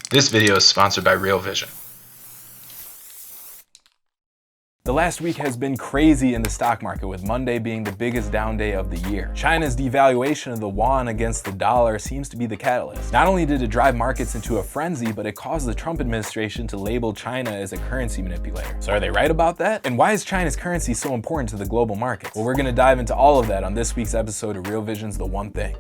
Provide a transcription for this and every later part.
This video is sponsored by Real Vision. The last week has been crazy in the stock market, with Monday being the biggest down day of the year. China's devaluation of the yuan against the dollar seems to be the catalyst. Not only did it drive markets into a frenzy, but it caused the Trump administration to label China as a currency manipulator. So are they right about that? And why is China's currency so important to the global markets? Well, we're gonna dive into all of that on this week's episode of Real Vision's The One Thing.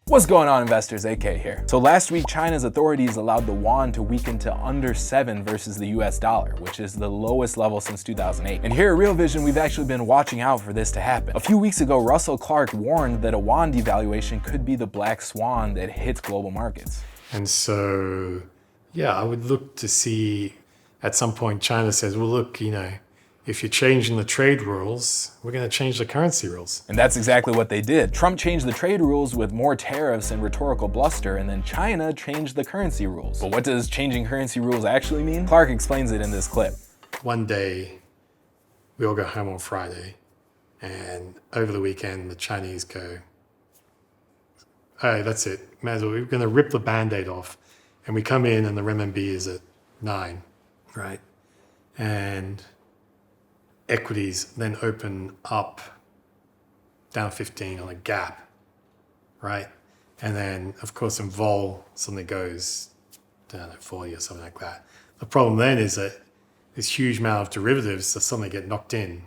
What's going on, investors? AK here. So last week, China's authorities allowed the yuan to weaken to under 7 versus the US dollar, which is the lowest level since 2008. And here at Real Vision, we've actually been watching out for this to happen. A few weeks ago, Russell Clark warned that a yuan devaluation could be the black swan that hits global markets. And so, yeah, I would look to see at some point China says, well, look, if you're changing the trade rules, we're going to change the currency rules. And that's exactly what they did. Trump changed the trade rules with more tariffs and rhetorical bluster, and then China changed the currency rules. But what does changing currency rules actually mean? Clark explains it in this clip. One day, we all go home on Friday, and over the weekend, the Chinese go, hey, that's it. Might as well, we're going to rip the Band-Aid off. And we come in and the renminbi is at 9, right? And equities then open up down 15 on a gap, right? And then, of course, in vol, suddenly goes down at 40 or something like that. The problem then is that this huge amount of derivatives suddenly get knocked in,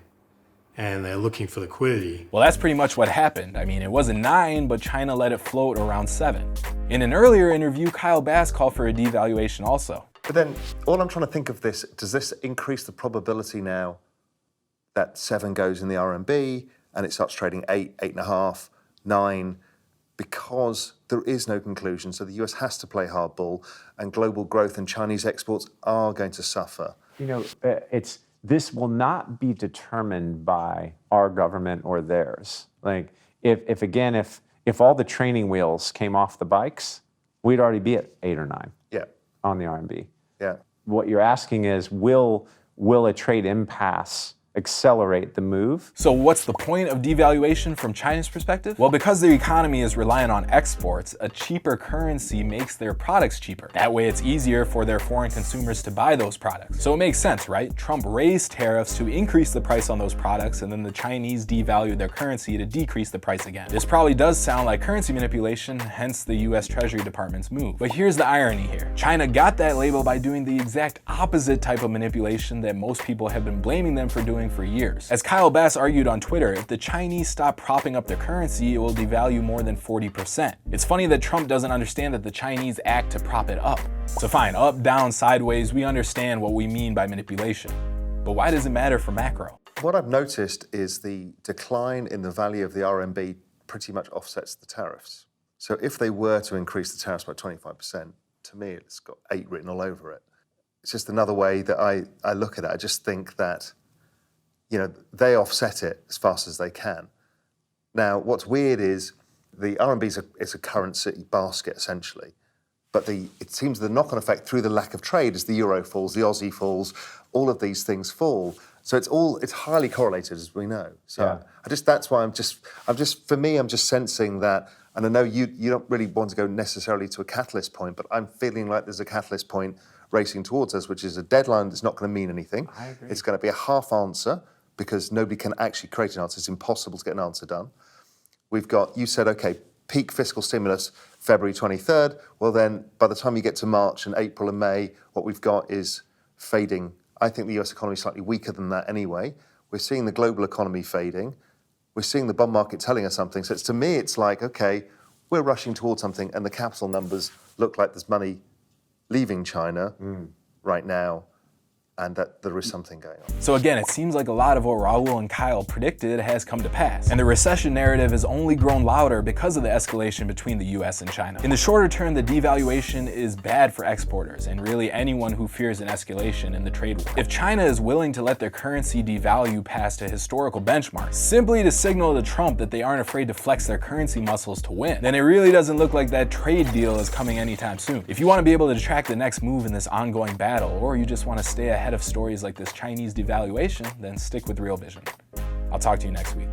and they're looking for liquidity. Well, that's pretty much what happened. I mean, it wasn't 9, but China let it float around 7. In an earlier interview, Kyle Bass called for a devaluation also. But then, all I'm trying to think of this, does this increase the probability now that 7 goes in the RMB and it starts trading 8, 8.5, 9, because there is no conclusion. So the US has to play hardball, and global growth and Chinese exports are going to suffer. This will not be determined by our government or theirs. Like, if all the training wheels came off the bikes, we'd already be at 8 or 9 on the RMB. Yeah. What you're asking is, will a trade impasse accelerate the move? So what's the point of devaluation from China's perspective? Well, because their economy is reliant on exports, a cheaper currency makes their products cheaper. That way it's easier for their foreign consumers to buy those products. So it makes sense, right? Trump raised tariffs to increase the price on those products, and then the Chinese devalued their currency to decrease the price again. This probably does sound like currency manipulation, hence the US Treasury Department's move. But here's the irony here. China got that label by doing the exact opposite type of manipulation that most people have been blaming them for doing for years. As Kyle Bass argued on Twitter, if the Chinese stop propping up their currency, it will devalue more than 40%. It's funny that Trump doesn't understand that the Chinese act to prop it up. So fine, up, down, sideways, we understand what we mean by manipulation. But why does it matter for macro? What I've noticed is the decline in the value of the RMB pretty much offsets the tariffs. So if they were to increase the tariffs by 25%, to me it's got 8 written all over it. It's just another way that I look at it. I just think that they offset it as fast as they can. Now, what's weird is the RMB is a currency basket, essentially. But it seems the knock-on effect through the lack of trade as the euro falls, the Aussie falls, all of these things fall. So it's highly correlated, as we know. So yeah. That's why I'm just sensing that, and I know you don't really want to go necessarily to a catalyst point, but I'm feeling like there's a catalyst point racing towards us, which is a deadline that's not going to mean anything. I agree. It's going to be a half answer, because nobody can actually create an answer. It's impossible to get an answer done. You said, okay, peak fiscal stimulus, February 23rd. Well then, by the time you get to March and April and May, what we've got is fading. I think the US economy is slightly weaker than that anyway. We're seeing the global economy fading. We're seeing the bond market telling us something. So to me, it's like, okay, we're rushing towards something, and the capital numbers look like there's money leaving China right now, and that there is something going on. So again, it seems like a lot of what Raul and Kyle predicted has come to pass. And the recession narrative has only grown louder because of the escalation between the US and China. In the shorter term, the devaluation is bad for exporters and really anyone who fears an escalation in the trade war. If China is willing to let their currency devalue past a historical benchmark, simply to signal to Trump that they aren't afraid to flex their currency muscles to win, then it really doesn't look like that trade deal is coming anytime soon. If you want to be able to track the next move in this ongoing battle, or you just want to stay ahead of stories like this Chinese devaluation, then stick with Real Vision. I'll talk to you next week.